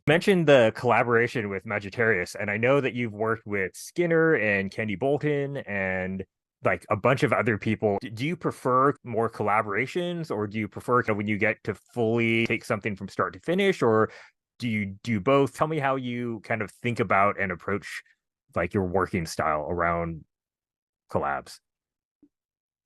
Mentioned the collaboration with Sagittarius, and I know that you've worked with Skinner and Candy Bolton and like a bunch of other people. Do you prefer more collaborations, or do you prefer when you get to fully take something from start to finish, or do you do both? Tell me how you kind of think about and approach like your working style around collabs.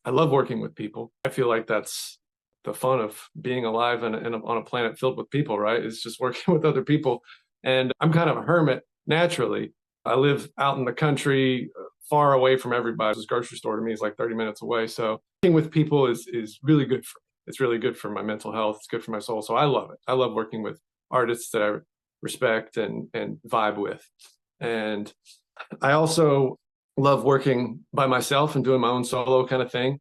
I love working with people. I feel like that's the fun of being alive and on a planet filled with people, right? It's just working with other people. And I'm kind of a hermit naturally. I live out in the country, far away from everybody. This grocery store to me is like 30 minutes away. So working with people is really good for me. It's really good for my mental health. It's good for my soul. So I love it. I love working with artists that I respect and vibe with. And I also love working by myself and doing my own solo kind of thing.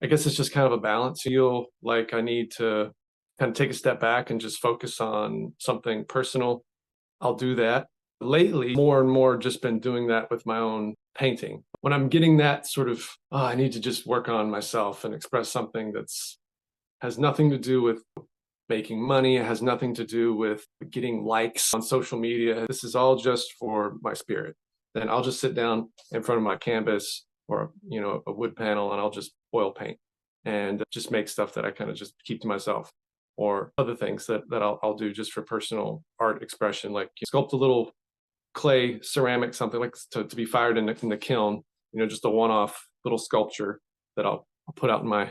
I guess it's just kind of a balance. Feel like I need to kind of take a step back and just focus on something personal. I'll do that. Lately, more and more just been doing that with my own painting. When I'm getting that sort of, I need to just work on myself and express something that's has nothing to do with making money. It has nothing to do with getting likes on social media. This is all just for my spirit. Then I'll just sit down in front of my canvas or, a wood panel, and I'll just oil paint and just make stuff that I kind of just keep to myself, or other things that I'll do just for personal art expression, like sculpt a little clay ceramic, something like to be fired in the kiln, just a one-off little sculpture that I'll put out in my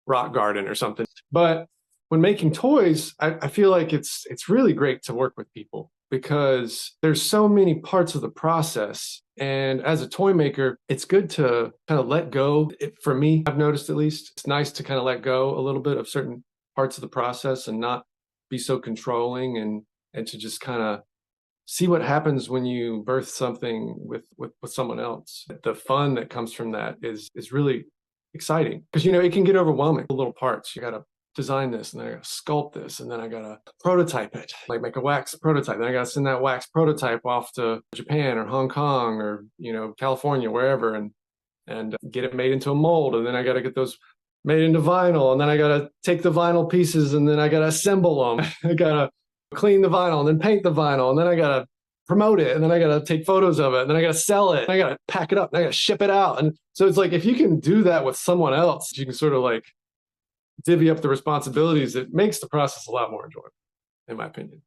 rock garden or something. But when making toys, I feel like it's really great to work with people because there's so many parts of the process. And as a toy maker, it's good to kind of let go. For me, I've noticed at least, it's nice to kind of let go a little bit of certain parts of the process and not be so controlling, and to just kind of see what happens when you birth something with someone else. The fun that comes from that is really exciting because, it can get overwhelming. The little parts, you got to design this, and then I got to sculpt this, and then I got to prototype it, like make a wax prototype. Then I got to send that wax prototype off to Japan or Hong Kong or, California, wherever, and get it made into a mold. And then I got to get those made into vinyl. And then I got to take the vinyl pieces, and then I got to assemble them. I got to clean the vinyl and then paint the vinyl. And then I got to promote it. And then I got to take photos of it. And then I got to sell it. And I got to pack it up. And I got to ship it out. And so it's like, if you can do that with someone else, you can sort of like divvy up the responsibilities. It makes the process a lot more enjoyable, in my opinion.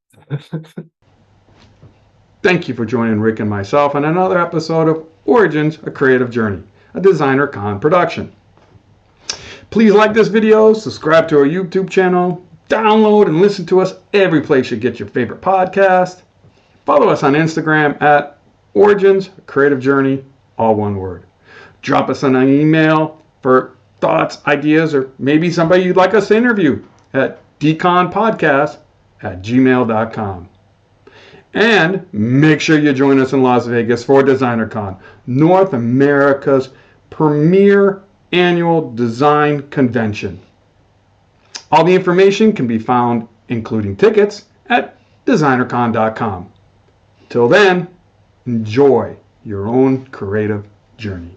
Thank you for joining Rick and myself on another episode of Origins, A Creative Journey, a Designer Con production. Please like this video, subscribe to our YouTube channel, download and listen to us every place you get your favorite podcast. Follow us on Instagram at Origins, A Creative Journey, all one word. Drop us an email for thoughts, ideas, or maybe somebody you'd like us to interview at dconpodcast@gmail.com. And make sure you join us in Las Vegas for DesignerCon, North America's premier annual design convention. All the information can be found, including tickets, at designercon.com. Till then, enjoy your own creative journey.